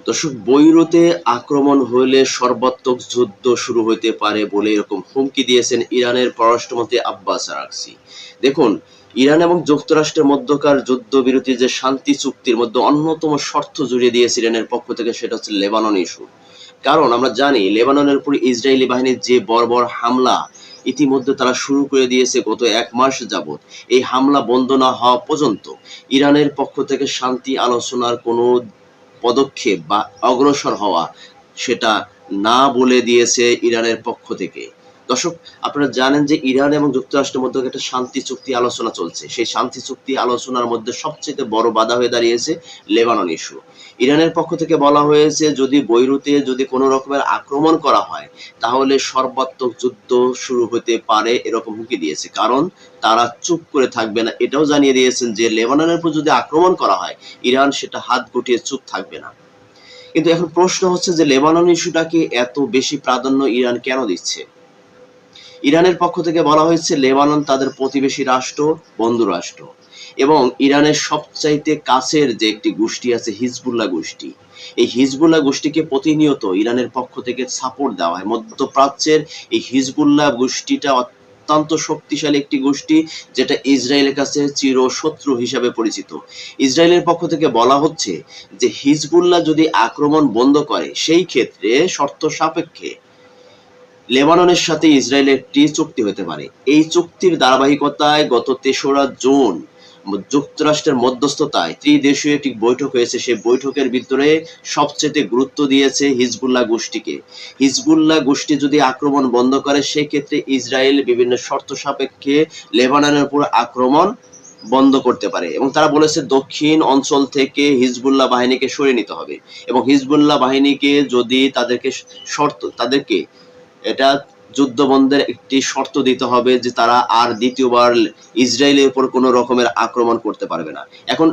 দর্শক, বৈরুতে আক্রমণ হলে সর্বাত্মক যুদ্ধ শুরু হতে পারে বলে এরকম হুমকি দিয়েছেন ইরানের পররাষ্ট্রমন্ত্রী আব্বাস আরাগচি। দেখুন, ইরান এবং যুক্তরাষ্ট্রের মধ্যকার যুদ্ধবিরতির যে শান্তি চুক্তির মধ্যে অন্যতম শর্ত জুড়ে দিয়েছে ইরানের পক্ষ থেকে, সেটা হচ্ছে লেবানন ইস্যু। কারণ আমরা জানি লেবাননের উপর ইসরায়েলি বাহিনীর যে বর্বর হামলা ইতিমধ্যে তারা শুরু করে দিয়েছে গত 1 মাস যাবৎ। এই হামলা বন্ধ না হওয়া পর্যন্ত ইরানের পক্ষ থেকে শান্তি আলোচনার কোনো পদক্ষেপ বা অগ্রসর হওয়া সেটা না বলে দিয়েছে ইরানের পক্ষ থেকে। দর্শক, আপনারা জানেন যে ইরান এবং যুক্তরাষ্ট্রের মধ্যে একটা শান্তি চুক্তি আলোচনা চলছে। সেই শান্তি চুক্তি আলোচনার মধ্যে সবচেয়ে বড় বাধা হয়ে দাঁড়িয়েছে লেবানন ইস্যু। ইরানের পক্ষ থেকে বলা হয়েছে যদি বৈরুতে যদি কোনো রকমের আক্রমণ করা হয় তাহলে সর্বাত্মক যুদ্ধ শুরু হতে পারে, এরকম হুমকি দিয়েছে। কারণ তারা চুপ করে থাকবে না, এটাও জানিয়ে দিয়েছেন যে লেবাননের উপর যদি আক্রমণ করা হয় ইরান সেটা হাত গুটিয়ে চুপ থাকবে না। কিন্তু এখন প্রশ্ন হচ্ছে যে লেবানন ইস্যুটাকে এত বেশি প্রাধান্য ইরান কেন দিচ্ছে? ইরানের পক্ষ থেকে বলা হয়েছে লেবানন তাদের প্রতিবেশী রাষ্ট্র, বন্ধু রাষ্ট্র, এবং ইরানের সবচাইতে কাছের যে একটি গোষ্ঠী আছে হিজবুল্লাহ গোষ্ঠী। এই হিজবুল্লাহ গোষ্ঠীকে প্রতিনিয়ত ইরানের পক্ষ থেকে সাপোর্ট দেওয়া হয়। মধ্যপ্রাচ্যের এই হিজবুল্লাহ গোষ্ঠীটা অত্যন্ত শক্তিশালী একটি গোষ্ঠী, যেটা ইসরায়েলের কাছে চিরশত্রু হিসাবে পরিচিত। ইসরায়েলের পক্ষ থেকে বলা হচ্ছে যে হিজবুল্লাহ যদি আক্রমণ বন্ধ করে সেই ক্ষেত্রে শর্ত সাপেক্ষে লেবাননের সাথে ইসরায়েলের একটি চুক্তি হতে পারে। এই চুক্তির ধারাবাহিকতায় গত ৩রা জুন যুক্তরাষ্ট্রের মধ্যস্থতায় ত্রিদেশীয় একটি বৈঠক হয়েছে। সেই বৈঠকের ভিতরে সবচেয়ে গুরুত্ব দিয়েছে হিজবুল্লাহ গোষ্ঠীকে। হিজবুল্লাহ গোষ্ঠী যদি আক্রমণ বন্ধ করে সেক্ষেত্রে ইসরায়েল বিভিন্ন শর্ত সাপেক্ষে লেবাননের উপর আক্রমণ বন্ধ করতে পারে, এবং তারা বলেছে দক্ষিণ অঞ্চল থেকে হিজবুল্লাহ বাহিনীকে সরিয়ে নিতে হবে, এবং হিজবুল্লাহ বাহিনীকে যদি তাদেরকে এটা যুদ্ধ বন্ধের একটি শর্ত দিতে হবে যে তারা আর দ্বিতীয়বার ইসরায়েলের উপর কোনো রকমের আক্রমণ করতে পারবে না। এখন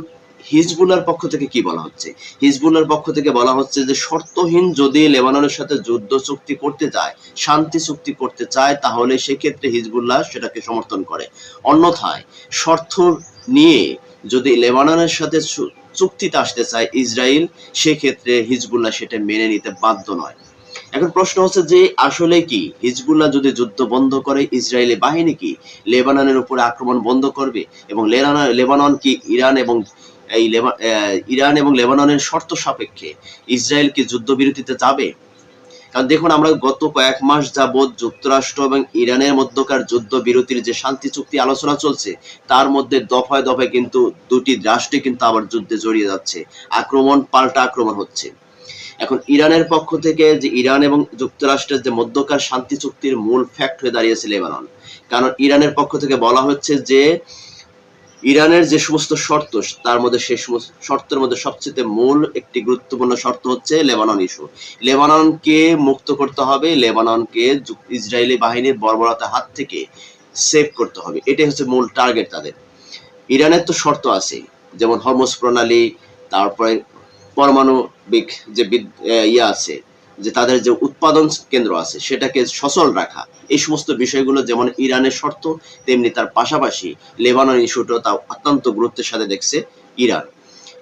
হিজবুল্লাহর পক্ষ থেকে কি বলা হচ্ছে? হিজবুল্লাহর পক্ষ থেকে বলা হচ্ছে যে শর্তহীন যদি লেবাননের সাথে যুদ্ধ চুক্তি করতে চায়, শান্তি চুক্তি করতে চায়, তাহলে সেক্ষেত্রে হিজবুল্লাহ সেটাকে সমর্থন করে। অন্যথায় শর্ত নিয়ে যদি লেবাননের সাথে চুক্তিতে আসতে চায় ইসরায়েল, সেক্ষেত্রে হিজবুল্লাহ সেটা মেনে নিতে বাধ্য নয়। এখন প্রশ্ন হচ্ছে যে আসলে কি হিজবুল্লাহ যদি যুদ্ধ বন্ধ করে ইসরায়েলি বাহিনী কি লেবাননের উপরে আক্রমণ বন্ধ করবে, এবং লেবানন কি ইরান এবং লেবাননের শর্ত সাপেক্ষে ইসরায়েল কি যুদ্ধবিরতিতে যাবে? কারণ দেখুন, আমরা গত কয়েক মাস যাবৎ যুক্তরাষ্ট্র এবং ইরানের মধ্যকার যুদ্ধবিরতির যে শান্তি চুক্তি আলোচনা চলছে তার মধ্যে দফায় দফায় কিন্তু দুটি রাষ্ট্রে কিন্তু আবার যুদ্ধে জড়িয়ে যাচ্ছে, আক্রমণ পাল্টা আক্রমণ হচ্ছে। এখন ইরানের পক্ষ থেকে যে ইরান এবং যুক্তরাষ্ট্রের যে মধ্যকার শান্তি চুক্তির মূল ফ্যাক্ট হয়ে দাঁড়িয়েছে লেবানন। কারণ ইরানের পক্ষ থেকে বলা হচ্ছে যে ইরানের যে সমস্ত শর্ত তার মধ্যে সেই সমস্ত শর্তের মধ্যে সবচেয়ে মূল একটি গুরুত্বপূর্ণ শর্ত হচ্ছে লেবানন ইস্যু। লেবাননকে মুক্ত করতে হবে, লেবাননকে ইসরায়েলি বাহিনীর বর্বরতার হাত থেকে সেভ করতে হবে, এটাই হচ্ছে মূল টার্গেট তাদের। ইরানের তো শর্ত আছে, যেমন হরমুজ প্রণালী, তারপরে পারমাণবিক যে আছে, যে তাদের যে উৎপাদন কেন্দ্র আছে সেটাকে সচল রাখা, এই সমস্ত বিষয়গুলো যেমন ইরানের শর্ত, তেমনি তার পাশাপাশি লেবানন ইস্যুটা তা অত্যন্ত গুরুত্বের সাথে দেখছে ইরান।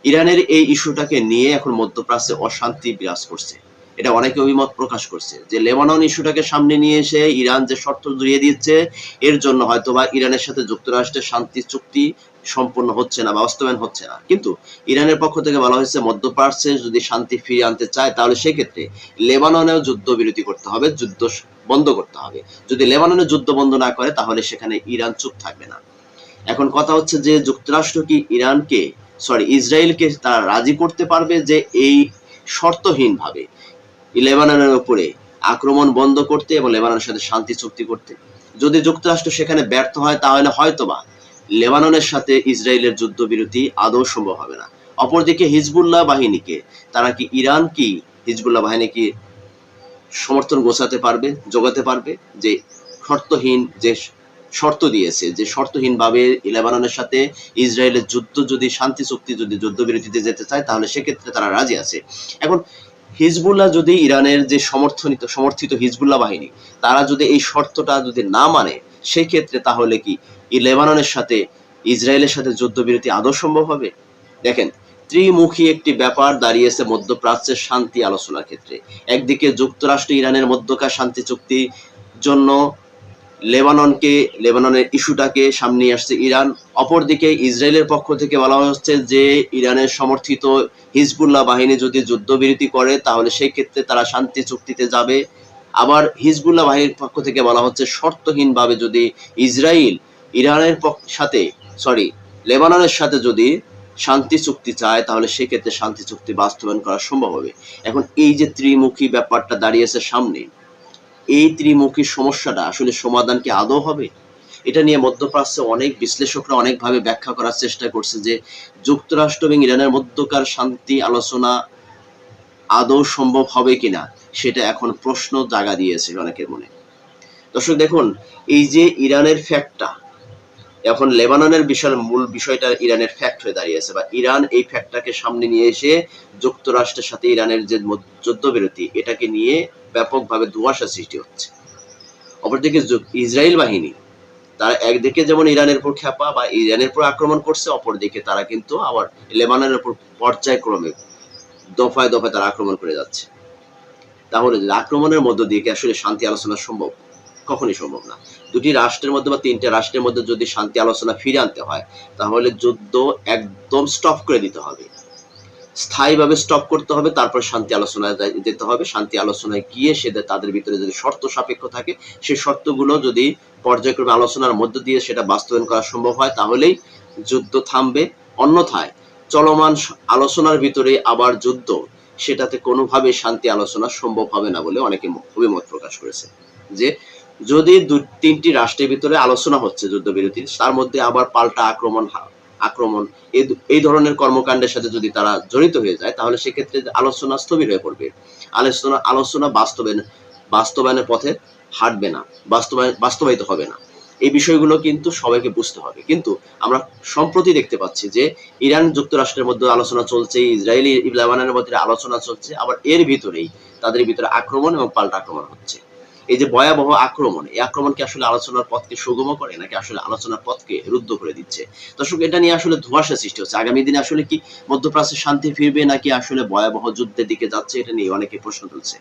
ইরানের এই ইস্যুটাকে নিয়ে এখন মধ্যপ্রাচ্যে অশান্তি বিরাজ করছে। এটা অনেকে অভিমত প্রকাশ করছে যে লেবানন ইস্যুটাকে সামনে নিয়ে এসে ইরান যে শর্ত জুড়িয়ে দিচ্ছে এর জন্য হয়তোবা ইরানের সাথে যুক্তরাষ্ট্রের শান্তি চুক্তি সম্পূর্ণ হচ্ছে না, বাস্তবায়ন হচ্ছে না। কিন্তু ইরানের পক্ষ থেকে বলা হয়েছে মধ্যপ্রাচ্যে যদি শান্তি ফিরিয়ে আনতে চায় তাহলে সেক্ষেত্রে লেবাননেও যুদ্ধবিরতি করতে হবে, যুদ্ধ বন্ধ করতে হবে। যদি লেবাননে যুদ্ধ বন্ধ না করে তাহলে সেখানে ইরান চুপ থাকবে না। এখন কথা হচ্ছে যে যুক্তরাষ্ট্র কি ইসরায়েলকে তারা রাজি করতে পারবে যে এই শর্তহীনভাবে লেবাননের উপরে আক্রমণ বন্ধ করতে এবং লেবাননের সাথে শান্তি চুক্তি করতে? যদি যুক্তরাষ্ট্র সেখানে ব্যর্থ হয় তাহলে হয়তোবা লেবাননের সাথে ইসরায়েলের যুদ্ধবিরতি আদৌ সম্ভব হবে না। অপরদিকে হিজবুল্লাহ বাহিনীকে ইরান কি হিজবুল্লাহ বাহিনীকে সমর্থন জোগাতে পারবে যে শর্তহীন যে শর্ত দিয়েছে, যে শর্তহীনভাবে লেবাননের সাথে ইসরায়েলের যুদ্ধ যদি শান্তি চুক্তি যদি যুদ্ধবিরতিতে যেতে চায় তাহলে সেক্ষেত্রে তারা রাজি আছে। এখন হিজবুল্লাহ যদি ইরানের যে সমর্থিত হিজবুল্লাহ বাহিনী তারা যদি এই শর্তটা যদি না মানে সেই ক্ষেত্রে তাহলে কি লেবাননের সাথে ইসরায়েলের সাথে যুদ্ধবিরতি আদৌ সম্ভব হবে? দেখেন, ত্রিমুখী একটি ব্যাপার দাঁড়িয়েছে মধ্যপ্রাচ্যের শান্তি আলোচনার ক্ষেত্রে। একদিকে যুক্তরাষ্ট্র ইরানের মধ্যকার শান্তি চুক্তির জন্য লেবাননের ইস্যুটাকে সামনে আসছে ইরান। অপরদিকে ইসরায়েলের পক্ষ থেকে বলা হচ্ছে যে ইরানের সমর্থিত হিজবুল্লাহ বাহিনী যদি যুদ্ধবিরতি করে তাহলে সেই ক্ষেত্রে তারা শান্তি চুক্তিতে যাবে। আবার হিজবুল্লাহ বাহিনীর পক্ষ থেকে বলা হচ্ছে শর্তহীনভাবে যদি ইসরায়েল ইরানের লেবাননের সাথে যদি শান্তি চুক্তি চায় তাহলে সেক্ষেত্রে শান্তি চুক্তি বাস্তবায়ন করা সম্ভব হবে। এখন এই যে ত্রিমুখী ব্যাপারটা দাঁড়িয়েছে সামনে, এই ত্রিমুখী সমস্যাটা আসলে সমাধান কি আদৌ হবে? এটা নিয়ে মধ্যপ্রাচ্যে অনেক বিশ্লেষকরা অনেকভাবে ব্যাখ্যা করার চেষ্টা করছে যে যুক্তরাষ্ট্র এবং ইরানের মধ্যকার শান্তি আলোচনা আদৌ সম্ভব হবে কিনা সেটা এখন প্রশ্ন জাগা দিয়েছে অনেকের মনে। দর্শক দেখুন, এই যে ইরানের ফ্যাক্টটা এখন লেবাননের মূল বিষয়টা ইরানের ফ্যাক্ট হয়ে দাঁড়িয়েছে, বা ইরান এই ফ্যাক্টটাকে সামনে নিয়ে এসে যুক্তরাষ্ট্রের সাথে ইরানের যে যুদ্ধবিরতি এটাকে নিয়ে ব্যাপকভাবে ধোঁয়াশা সৃষ্টি হচ্ছে। অপরদিকে ইসরায়েল বাহিনী তারা একদিকে যেমন ইরানের উপর খেপা বা ইরানের উপর আক্রমণ করছে, অপরদিকে তারা কিন্তু আবার লেবাননের উপর পর্যায়ক্রমে দফায় দফায় তারা আক্রমণ করে যাচ্ছে। তাহলে আক্রমণের মধ্য দিয়ে কি আসলে শান্তি আলোচনা সম্ভব? কখনই সম্ভব না। দুটি রাষ্ট্রের মধ্যে বা তিনটে রাষ্ট্রের মধ্যে যদি শান্তি আলোচনা ফিরে আনতে হয় তাহলে যুদ্ধ একদম স্টপ করে দিতে হবে, স্থায়ীভাবে স্টপ করতে হবে, তারপর শান্তি আলোচনায় যেতে হবে। শান্তি আলোচনায় গিয়ে তাদের ভিতরে যদি শর্ত সাপেক্ষ থাকে সেই শর্তগুলো যদি পর্যায়ক্রমে আলোচনার মধ্য দিয়ে সেটা বাস্তবায়ন করা সম্ভব হয় তাহলেই যুদ্ধ থামবে। অন্যথায় চলমান আলোচনার ভিতরে আবার যুদ্ধ, সেটাতে কোনোভাবে শান্তি আলোচনা সম্ভব হবে না বলে অনেকে অভিমত প্রকাশ করেছে। যে যদি তিনটি রাষ্ট্রের ভিতরে আলোচনা হচ্ছে যুদ্ধবিরতির, তার মধ্যে আবার পাল্টা আক্রমণ এই ধরনের কর্মকাণ্ডের সাথে যদি তারা জড়িত হয়ে যায় তাহলে সেক্ষেত্রে আলোচনা স্থবির হয়ে পড়বে। আলোচনা বাস্তবায়নের পথে হাঁটবে না, বাস্তবায়িত হবে না। এই বিষয়গুলো কিন্তু সবাইকে বুঝতে হবে। কিন্তু আমরা সম্প্রতি দেখতে পাচ্ছি যে ইরান যুক্তরাষ্ট্রের মধ্যে আলোচনা চলছে, ইসরায়েল লেবাননের মধ্যে আলোচনা চলছে, আবার এর ভিতরেই তাদের ভিতরে আক্রমণ এবং পাল্টা আক্রমণ হচ্ছে। এই যে ভয়াবহ আক্রমণ, এই আক্রমণ কি আসলে আলোচনার পথকে সুগম করে নাকি আসলে আলোচনার পথকে রুদ্ধ করে দিচ্ছে? দর্শক, এটা নিয়ে আসলে ধোঁয়াশা সৃষ্টি হচ্ছে। আগামী দিনে আসলে কি মধ্যপ্রাচ্যে শান্তি ফিরবে নাকি আসলে ভয়াবহ যুদ্ধের দিকে যাচ্ছে, এটা নিয়ে অনেকে প্রশ্ন তুলছে।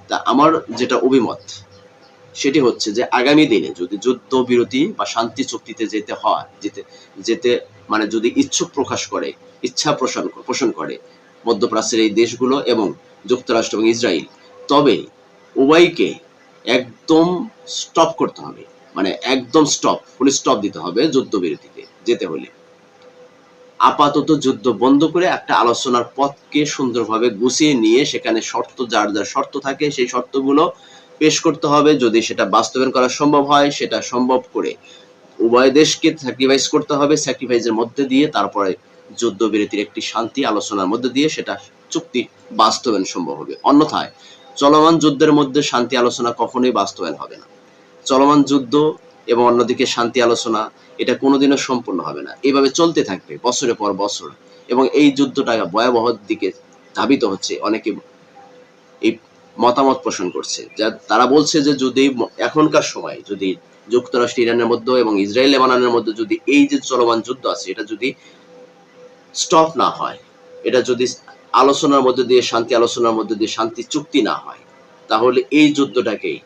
তা আমার যেটা অভিমত সেটি হচ্ছে যে আগামী দিনে যদি যুদ্ধ বিরতি বা শান্তি চুক্তিতে যেতে মানে যদি ইচ্ছা পোষণ করে মধ্যপ্রাচ্যের এই দেশগুলো এবং যুক্তরাষ্ট্র এবং ইসরায়েল, তবে উভয়কে একদম স্টপ করতে হবে, মানে একদম ফুল স্টপ দিতে হবে যুদ্ধবিরতিতে যেতে হলে। আপাতত যুদ্ধ বন্ধ করে একটা আলোচনার পথকে সুন্দরভাবে গুছিয়ে নিয়ে সেখানে যার যার শর্ত থাকে সেই শর্তগুলো পেশ করতে হবে। যদি সেটা বাস্তবায়ন করা সম্ভব হয় সেটা সম্ভব করে উভয় দেশকে স্যাক্রিফাইস করতে হবে। স্যাক্রিফাইসের মধ্যে দিয়ে তারপরে যুদ্ধবিরতির একটি শান্তি আলোচনার মধ্যে দিয়ে সেটা চুক্তি বাস্তবায়ন সম্ভব হবে। অন্যথায় চলমান যুদ্ধের মধ্যে শান্তি আলোচনা কখনোই বাস্তবায়ন হবে না। চলমান যুদ্ধ এবং অন্যদিকে শান্তি আলোচনা এটা কোনোদিনও সম্পূর্ণ হবে না। এইভাবে চলতে থাকবে বছরের পর বছর, এবং এই যুদ্ধটা ভয়াবহ দিকে ধাবিত হচ্ছে। অনেকে এই মতামত পোষণ করছে, যা তারা বলছে যে যদি এখনকার সময় যদি যুক্তরাষ্ট্র ইরানের মধ্যে এবং ইসরায়েল লেবাননের মধ্যে যদি এই যে চলমান যুদ্ধ আছে এটা যদি স্টপ না হয়, এটা যদি আলোচনার মধ্যে দিয়ে শান্তি চুক্তি না হয়, তাহলে এই যুদ্ধটাকেই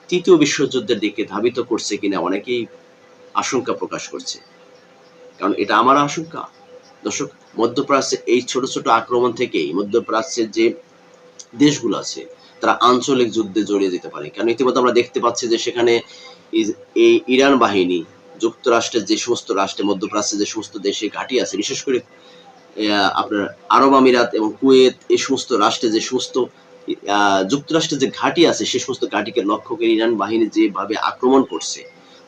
তৃতীয় বিশ্বযুদ্ধের দিকে ধাবিত করছে কিনা অনেকেই আশঙ্কা প্রকাশ করছে। কারণ এটা আমার আশঙ্কা। দর্শক, মধ্যপ্রাচ্যে এই ছোট ছোট আক্রমণ থেকেই মধ্যপ্রাচ্যের যে দেশগুলো আছে তারা আঞ্চলিক যুদ্ধে জড়িয়ে যেতে পারে। কারণ ইতিমধ্যে আমরা দেখতে পাচ্ছি যে সেখানে এই ইরান বাহিনী যুক্তরাষ্ট্রের যে সমস্ত রাষ্ট্রে মধ্যপ্রাচ্যের যে সমস্ত দেশে ঘাঁটি আছে, বিশেষ করে আপনার আরব আমিরাত এবং কুয়েত, এই সমস্ত রাষ্ট্রে যে সমস্ত যুক্তরাষ্ট্রের যে ঘাঁটি আছে সেই সমস্ত ঘাঁটিকে লক্ষ্য করে ইরান বাহিনী যেভাবে আক্রমণ করছে,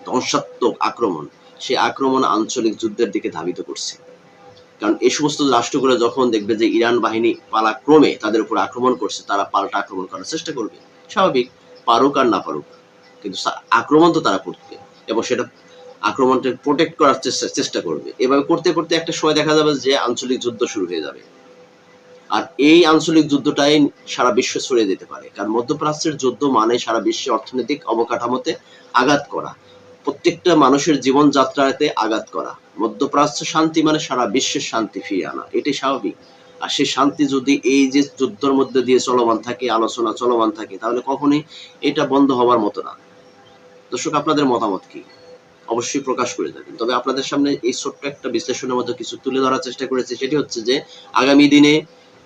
ধ্বংসাত্মক আক্রমণ, সেই আক্রমণ আঞ্চলিক যুদ্ধের দিকে ধাবিত করছে। কারণ এই সমস্ত রাষ্ট্রগুলো যখন দেখবে যে ইরান বাহিনী পালাক্রমে তাদের উপর আক্রমণ করছে, তারা পাল্টা আক্রমণ করার চেষ্টা করবে। স্বাভাবিক, পারুক আর না পারুক, কিন্তু আক্রমণ তো তারা করবে এবং সেটা আক্রমণটা প্রোটেক্ট করার চেষ্টা করবে। এভাবে করতে করতে একটা সময় দেখা যাবে যে আঞ্চলিক যুদ্ধ শুরু হয়ে যাবে। আর এই আঞ্চলিক যুদ্ধটাই সারা বিশ্বে ছড়িয়ে যেতে পারে। কারণ মধ্যপ্রাচ্যের যুদ্ধ মানে সারা বিশ্বের অর্থনৈতিক অবকাঠামোতে আঘাত করা, প্রত্যেকটা মানুষের জীবনযাত্রাতে আঘাত করা। মধ্যপ্রাচ্য শান্তি মানে সারা বিশ্বের শান্তি ফিরিয়ে আনা, এটাই স্বাভাবিক। আর সেই শান্তি যদি এই যে যুদ্ধের মধ্যে দিয়ে চলমান থাকে, আলোচনা চলমান থাকে, তাহলে কখনোই এটা বন্ধ হওয়ার মতো না। দর্শক, আপনাদের মতামত কি অবশ্যই প্রকাশ করে দেবেন। তবে আপনাদের সামনে এই ছোট্ট একটা বিশ্লেষণের মধ্যে কিছু তুলে ধরার চেষ্টা করেছি, সেটি হচ্ছে যে আগামী দিনে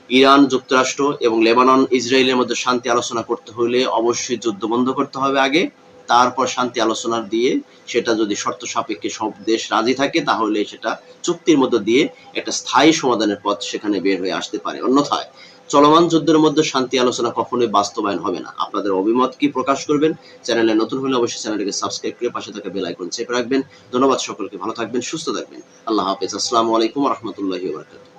ইরান, যুক্তরাষ্ট্র এবং লেবানন, ইসরায়েলের মধ্যে শান্তি আলোচনা করতে হলে অবশ্যই যুদ্ধ বন্ধ করতে হবে আগে, তারপর শান্তি আলোচনা দিয়ে সেটা যদি শর্ত সাপেক্ষে সব দেশ রাজি থাকে, তাহলে সেটা চুক্তির মধ্য দিয়ে একটা স্থায়ী সমাধানের পথ সেখানে বের হয়ে আসতে পারে। অন্যথায় চলমান যুদ্ধের মধ্যে শান্তি আলোচনা কখনোই বাস্তবায়ন হবে না। আপনাদের অভিমত কি প্রকাশ করবেন? চ্যানেলে নতুন হলে অবশ্যই চ্যানেলটিকে সাবস্ক্রাইব করে পাশে থাকা বেল আইকন চেপে রাখবেন। ধন্যবাদ সকলকে, ভালো থাকবেন, সুস্থ থাকবেন। আল্লাহ হাফেজ। আসসালামু আলাইকুম ওয়া রাহমাতুল্লাহি ওয়া বারাকাতুহু।